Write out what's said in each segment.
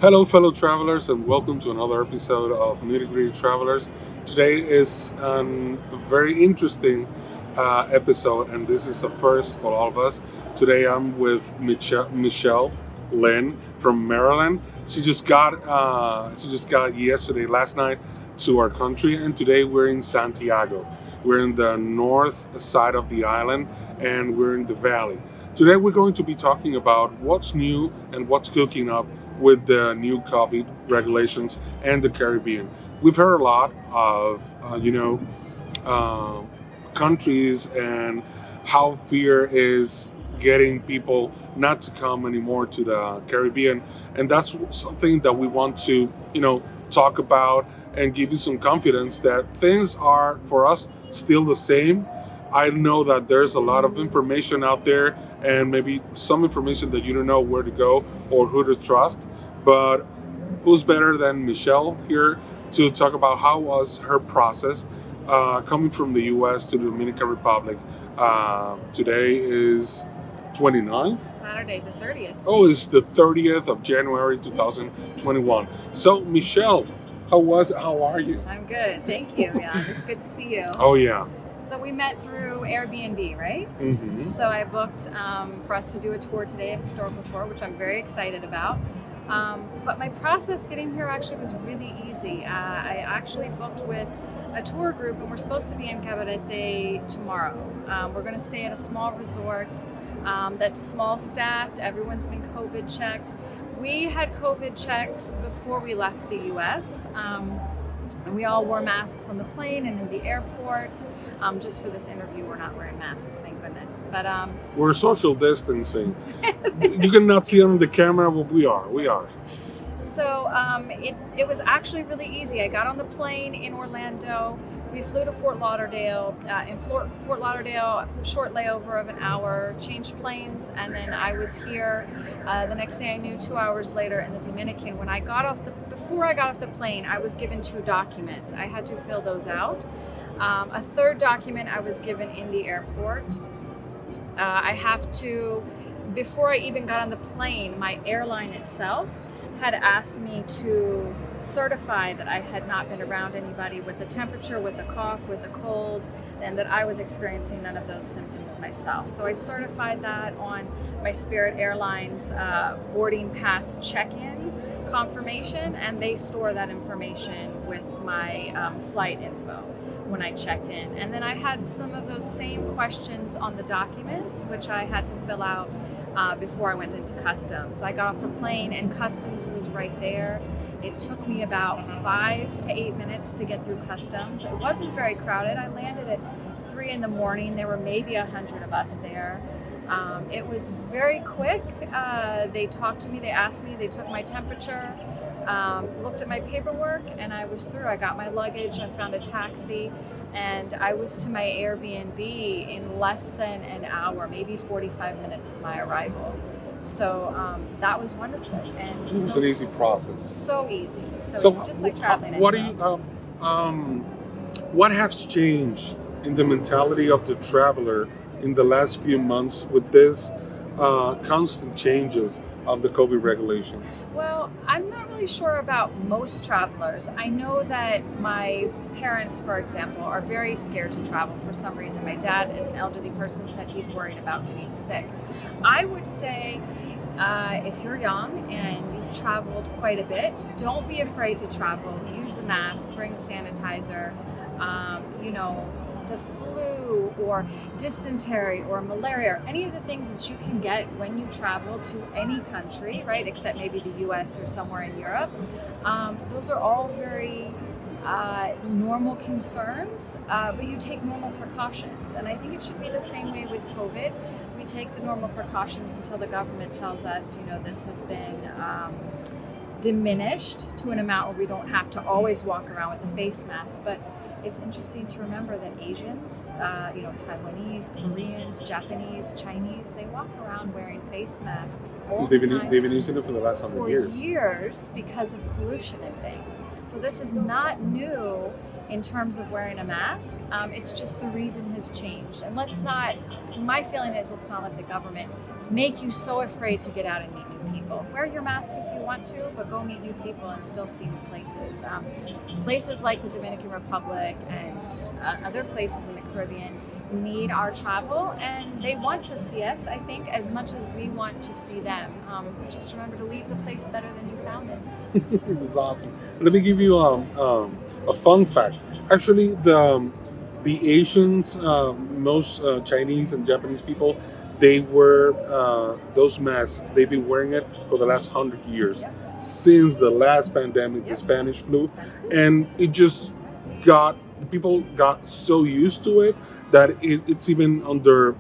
Hello, fellow travelers, and welcome to another episode of Nitty Gritty Travelers. Today is a very interesting episode, and this is a first for all of us. Today, I'm with Michelle Lynn from Maryland. She just got yesterday, last night, to our country, and today we're in Santiago. We're in the north side of the island, and we're in the valley. Today, we're going to be talking about what's new and what's cooking up with the new COVID regulations and the Caribbean. We've heard a lot of, uh, countries and how fear is getting people not to come anymore to the Caribbean. And that's something that we want to, talk about and give you some confidence that things are, for us, still the same. I know that there's a lot of information out there and maybe some information that you don't know where to go or who to trust. But who's better than Michelle here to talk about how was her process coming from the U.S. to the Dominican Republic? Today is 29th. Saturday the 30th. Oh, it's the 30th of January 2021. So, Michelle, how are you? I'm good. Thank you. Yeah, it's good to see you. Oh, yeah. So we met through Airbnb, right? Mm-hmm. So I booked for us to do a tour today, a historical tour, which I'm very excited about. But my process getting here actually was really easy. I actually booked with a tour group, and we're supposed to be in Cabarete tomorrow. We're going to stay at a small resort that's small staffed. Everyone's been COVID checked. We had COVID checks before we left the U.S. And we all wore masks on the plane and in the airport. Just for this interview, we're not wearing masks, thank goodness. But We're social distancing. You cannot see on the camera, but we are. We are. So it was actually really easy. I got on the plane in Orlando. We flew to Fort Lauderdale. In Fort Lauderdale, short layover of an hour, changed planes, and then I was here. The next thing I knew, 2 hours later in the Dominican. Before I got off the plane, I was given 2 documents. I had to fill those out. A third document I was given in the airport. Before I even got on the plane, my airline itself had asked me to certify that I had not been around anybody with a temperature, with a cough, with a cold, and that I was experiencing none of those symptoms myself. So I certified that on my Spirit Airlines boarding pass check-in confirmation, and they store that information with my flight info when I checked in. And then I had some of those same questions on the documents, which I had to fill out before I went into customs. I got off the plane and customs was right there. It took me about 5 to 8 minutes to get through customs. It wasn't very crowded. I landed at 3 in the morning. There were maybe 100 of us there. It was very quick. They talked to me, they asked me, they took my temperature, looked at my paperwork, and I was through. I got my luggage, I found a taxi, and I was to my Airbnb in less than an hour, maybe 45 minutes of my arrival. So that was wonderful. And It was an easy process. so easy. So So, it's just like traveling. what do anywhere you? else. What has changed in the mentality of the traveler in the last few months with this constant changes of the COVID regulations? Well, I'm not really sure about most travelers. I know that my parents, for example, are very scared to travel for some reason. My dad is an elderly person, said he's worried about getting sick. I would say if you're young and you've traveled quite a bit, don't be afraid to travel. Use a mask, bring sanitizer. The flu or dysentery or malaria or any of the things that you can get when you travel to any country, right, except maybe the US or somewhere in Europe. Those are all very normal concerns, but you take normal precautions. And I think it should be the same way with COVID. We take the normal precautions until the government tells us, this has been diminished to an amount where we don't have to always walk around with a face mask. But it's interesting to remember that Asians, Taiwanese, Koreans, Japanese, Chinese, they walk around wearing face masks all They've the been time they've been using it for the last 100 for years. years because of pollution and things. So this is not new in terms of wearing a mask. It's just the reason has changed. And let's not my feeling is, let's not let the government make you so afraid to get out and meet new people. Wear your mask if you want to, but go meet new people and still see new places. Places like the Dominican Republic and other places in the Caribbean need our travel, and they want to see us, I think, as much as we want to see them. Just remember to leave the place better than you found it. This is awesome. Let me give you a fun fact. Actually, the Asians, most Chinese and Japanese people, they wear those masks. They've been wearing it for the last 100 years, since the last pandemic, the Spanish flu, and it just people got so used to it that it's even under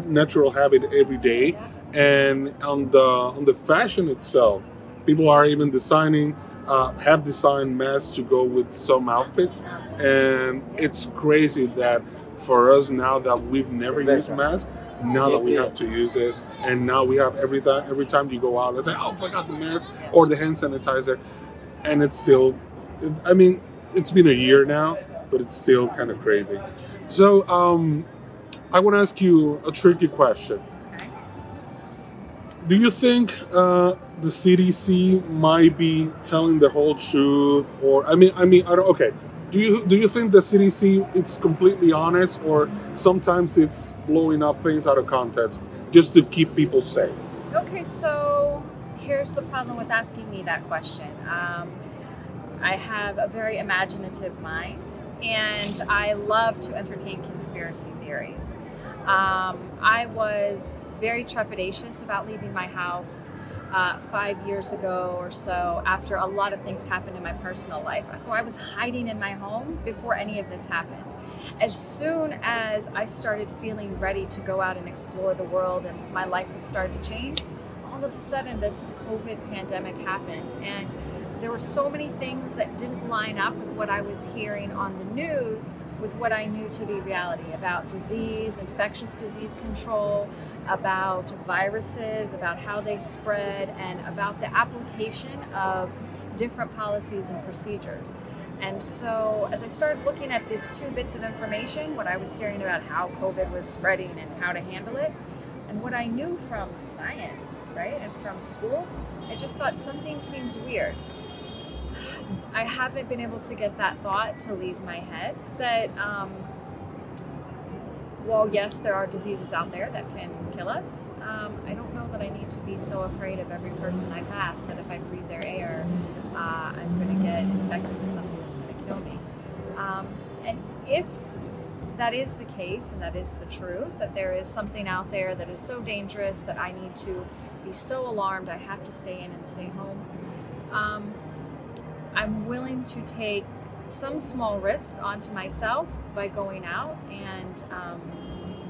natural habit every day. And on the fashion itself, people are even have designed masks to go with some outfits, and it's crazy that for us, now that we've never used masks, now that we have to use it, and now we have every time you go out, let's say, oh, I forgot the mask or the hand sanitizer, and it's still, I mean, it's been a year now, but it's still kind of crazy. So I want to ask you a tricky question. Do you think the CDC might be telling the whole truth, or I mean, I don't. Okay, do you think the CDC it's completely honest, or sometimes it's blowing up things out of context just to keep people safe? Okay, so here's the problem with asking me that question. I have a very imaginative mind, and I love to entertain conspiracy theories. I was very trepidatious about leaving my house 5 years ago or so, after a lot of things happened in my personal life. So I was hiding in my home before any of this happened. As soon as I started feeling ready to go out and explore the world and my life had started to change, all of a sudden this COVID pandemic happened, and there were so many things that didn't line up with what I was hearing on the news with what I knew to be reality about disease, infectious disease control, about viruses, about how they spread, and about the application of different policies and procedures. And so as I started looking at these two bits of information, what I was hearing about how COVID was spreading and how to handle it, and what I knew from science, right, and from school, I just thought something seems weird. I haven't been able to get that thought to leave my head that, while yes, there are diseases out there that can kill us, I don't know that I need to be so afraid of every person I pass that if I breathe their air, I'm going to get infected with something that's going to kill me. And if that is the case, and that is the truth, that there is something out there that is so dangerous that I need to be so alarmed I have to stay in and stay home, I'm willing to take some small risk onto myself by going out and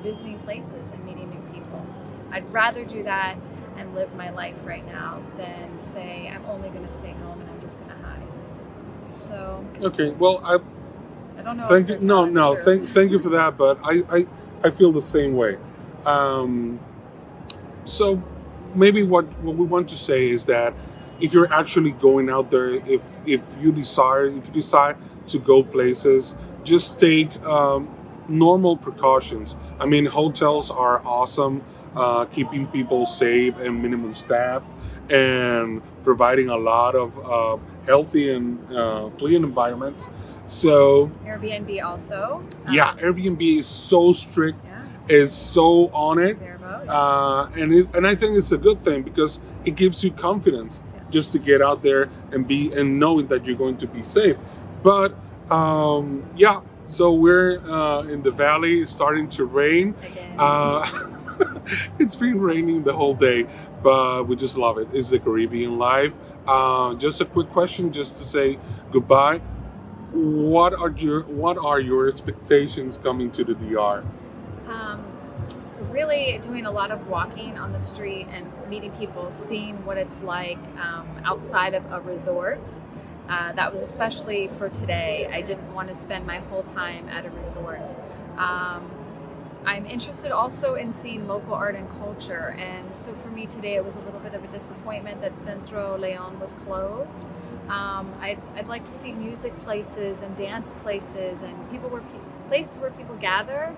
visiting places and meeting new people. I'd rather do that and live my life right now than say I'm only going to stay home and I'm just going to hide. So okay, well, I don't know. thank you. No, thank you for that. But I feel the same way. So maybe what we want to say is that if you're actually going out there, if you decide to go places, just take normal precautions. I mean, hotels are awesome, keeping people safe and minimum staff, and providing a lot of healthy and clean environments. So Airbnb also. Yeah, Airbnb is so strict, is so on it, and I think it's a good thing because it gives you confidence just to get out there and knowing that you're going to be safe. But so we're in the valley. It's starting to rain. It's been raining the whole day, but we just love it. It's the Caribbean life. Just a quick question, just to say goodbye. What are your expectations coming to the DR? Really doing a lot of walking on the street and meeting people, seeing what it's like outside of a resort. That was especially for today. I didn't want to spend my whole time at a resort. I'm interested also in seeing local art and culture, and so for me today it was a little bit of a disappointment that Centro Leon was closed. I'd like to see music places and dance places and places where people gather.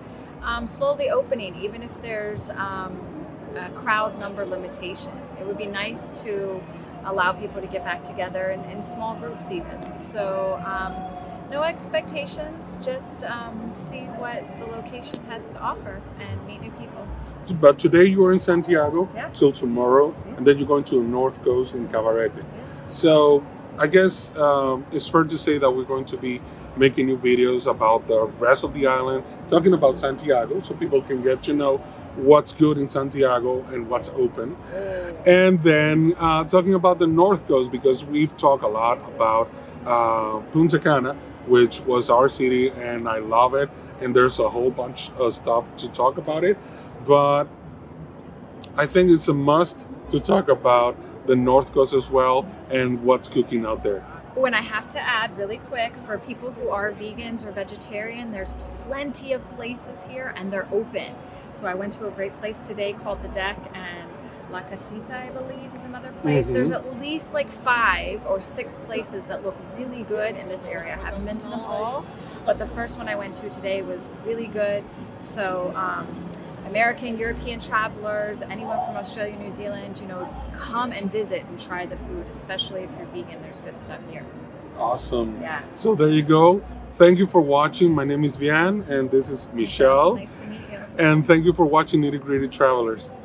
Slowly opening, even if there's a crowd number limitation. It would be nice to allow people to get back together in small groups even. So no expectations, just see what the location has to offer and meet new people. But today you are in Santiago Yeah. till tomorrow, and then you're going to the North Coast in Cabarete. So I guess it's fair to say that we're going to be making new videos about the rest of the island, talking about Santiago, so people can get to know what's good in Santiago and what's open. And then talking about the North Coast, because we've talked a lot about Punta Cana, which was our city, and I love it. And there's a whole bunch of stuff to talk about it. But I think it's a must to talk about the North Coast as well and what's cooking out there. When I have to add really quick, for people who are vegans or vegetarian, there's plenty of places here and they're open. So I went to a great place today called The Deck, and La Casita, I believe, is another place. Mhm. There's at least like 5 or 6 places that look really good in this area. I haven't been to them all, but the first one I went to today was really good. So American, European travelers, anyone from Australia, New Zealand, come and visit and try the food, especially if you're vegan. There's good stuff here. Awesome. Yeah. So there you go. Thank you for watching. My name is Vian, and this is Michelle. Nice to meet you. And thank you for watching Nitty Gritty Travelers.